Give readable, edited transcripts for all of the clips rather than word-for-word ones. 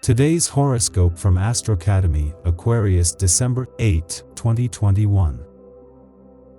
Today's horoscope from Astrocademy, Aquarius December 8, 2021.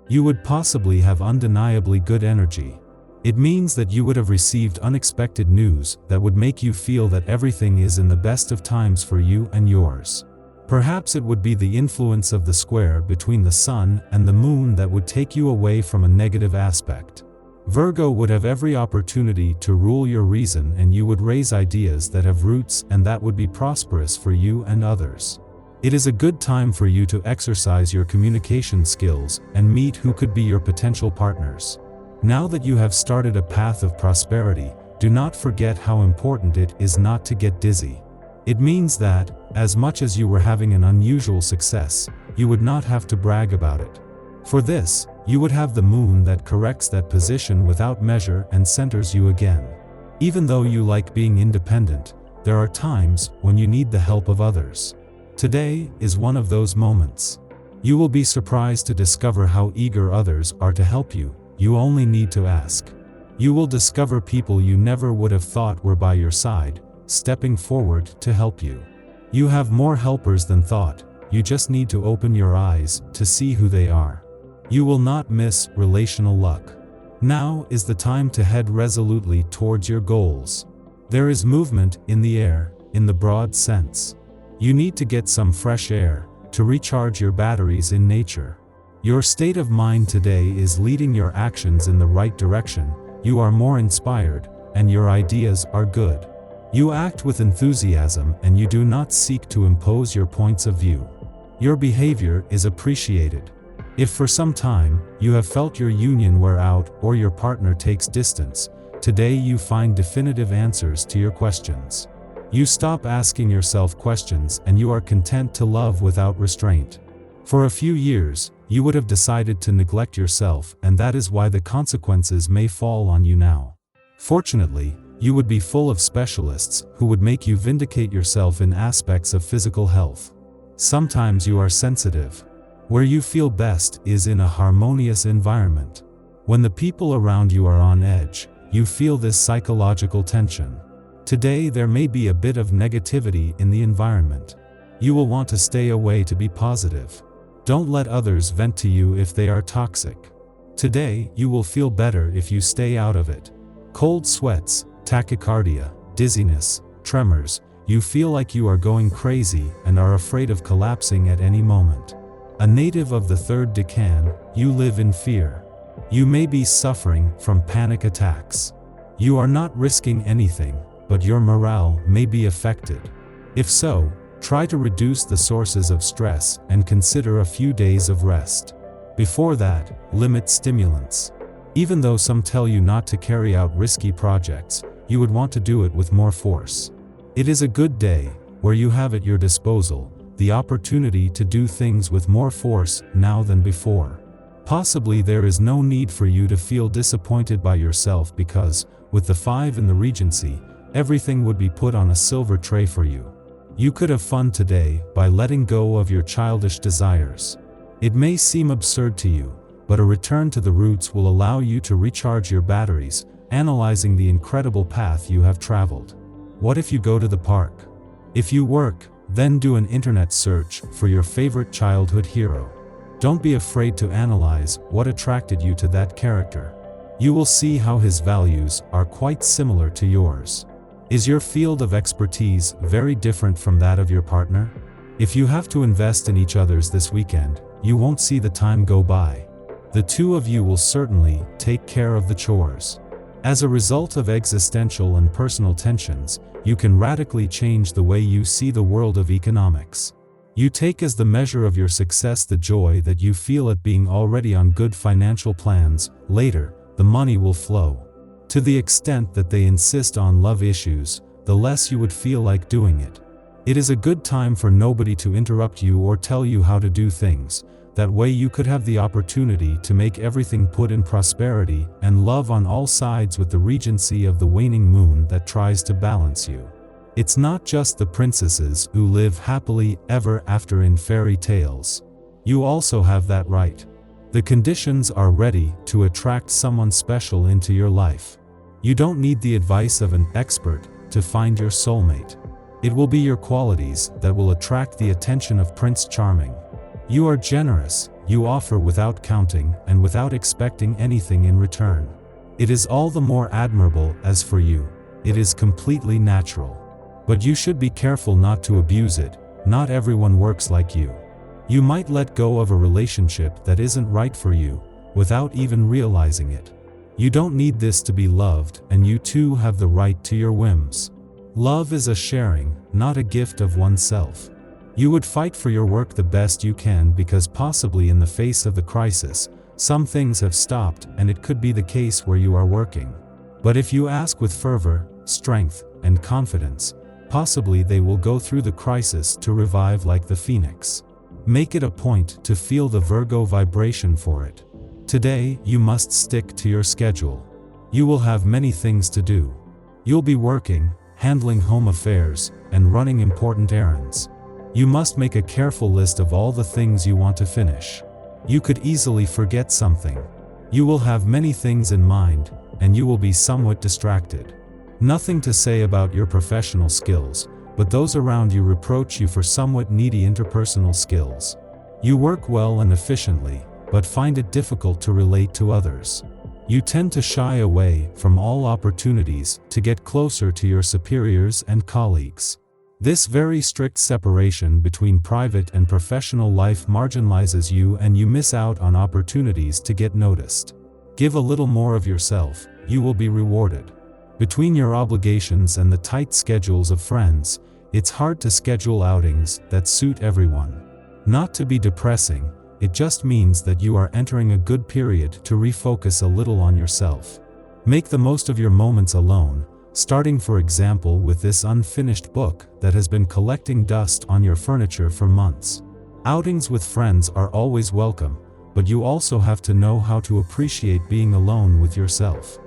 You would possibly have undeniably good energy. It means that you would have received unexpected news that would make you feel that everything is in the best of times for you and yours. Perhaps it would be the influence of the square between the sun and the moon that would take you away from a negative aspect. Virgo would have every opportunity to rule your reason, and you would raise ideas that have roots and that would be prosperous for you and others. It is a good time for you to exercise your communication skills and meet who could be your potential partners. Now that you have started a path of prosperity, do not forget how important it is not to get dizzy. It means that, as much as you were having an unusual success, you would not have to brag about it. For this, you would have the moon that corrects that position without measure and centers you again. Even though you like being independent, there are times when you need the help of others. Today is one of those moments. You will be surprised to discover how eager others are to help you. You only need to ask. You will discover people you never would have thought were by your side, stepping forward to help you. You have more helpers than thought. You just need to open your eyes to see who they are. You will not miss relational luck. Now is the time to head resolutely towards your goals. There is movement in the air, in the broad sense. You need to get some fresh air to recharge your batteries in nature. Your state of mind today is leading your actions in the right direction. You are more inspired, and your ideas are good. You act with enthusiasm, and you do not seek to impose your points of view. Your behavior is appreciated. If for some time, you have felt your union wear out or your partner takes distance, today you find definitive answers to your questions. You stop asking yourself questions and you are content to love without restraint. For a few years, you would have decided to neglect yourself, and that is why the consequences may fall on you now. Fortunately, you would be full of specialists who would make you vindicate yourself in aspects of physical health. Sometimes you are sensitive. Where you feel best is in a harmonious environment. When the people around you are on edge, you feel this psychological tension. Today there may be a bit of negativity in the environment. You will want to stay away to be positive. Don't let others vent to you if they are toxic. Today you will feel better if you stay out of it. Cold sweats, tachycardia, dizziness, tremors, you feel like you are going crazy and are afraid of collapsing at any moment. A native of the third decan, you live in fear. You may be suffering from panic attacks. You are not risking anything, but your morale may be affected. If so, try to reduce the sources of stress and consider a few days of rest. Before that, limit stimulants. Even though some tell you not to carry out risky projects, you would want to do it with more force. It is a good day, where you have at your disposal the opportunity to do things with more force now than before. Possibly there is no need for you to feel disappointed by yourself because, with the 5 in the Regency, everything would be put on a silver tray for you. You could have fun today by letting go of your childish desires. It may seem absurd to you, but a return to the roots will allow you to recharge your batteries, analyzing the incredible path you have traveled. What if you go to the park? If you work, then do an internet search for your favorite childhood hero. Don't be afraid to analyze what attracted you to that character. You will see how his values are quite similar to yours. Is your field of expertise very different from that of your partner? If you have to invest in each other's this weekend, you won't see the time go by. The two of you will certainly take care of the chores. As a result of existential and personal tensions, you can radically change the way you see the world of economics. You take as the measure of your success the joy that you feel at being already on good financial plans. Later, the money will flow. To the extent that they insist on love issues, the less you would feel like doing it. It is a good time for nobody to interrupt you or tell you how to do things. That way you could have the opportunity to make everything put in prosperity and love on all sides with the regency of the waning moon that tries to balance you. It's not just the princesses who live happily ever after in fairy tales. You also have that right. The conditions are ready to attract someone special into your life. You don't need the advice of an expert to find your soulmate. It will be your qualities that will attract the attention of Prince Charming. You are generous, you offer without counting and without expecting anything in return. It is all the more admirable as for you, it is completely natural. But you should be careful not to abuse it, not everyone works like you. You might let go of a relationship that isn't right for you, without even realizing it. You don't need this to be loved, and you too have the right to your whims. Love is a sharing, not a gift of oneself. You would fight for your work the best you can because possibly in the face of the crisis, some things have stopped and it could be the case where you are working. But if you ask with fervor, strength, and confidence, possibly they will go through the crisis to revive like the phoenix. Make it a point to feel the Virgo vibration for it. Today, you must stick to your schedule. You will have many things to do. You'll be working, handling home affairs, and running important errands. You must make a careful list of all the things you want to finish. You could easily forget something. You will have many things in mind, and you will be somewhat distracted. Nothing to say about your professional skills, but those around you reproach you for somewhat needy interpersonal skills. You work well and efficiently, but find it difficult to relate to others. You tend to shy away from all opportunities to get closer to your superiors and colleagues. This very strict separation between private and professional life marginalizes you and you miss out on opportunities to get noticed. Give a little more of yourself, you will be rewarded. Between your obligations and the tight schedules of friends, it's hard to schedule outings that suit everyone. Not to be depressing, it just means that you are entering a good period to refocus a little on yourself. Make the most of your moments alone, starting for example with this unfinished book that has been collecting dust on your furniture for months. Outings with friends are always welcome, but you also have to know how to appreciate being alone with yourself.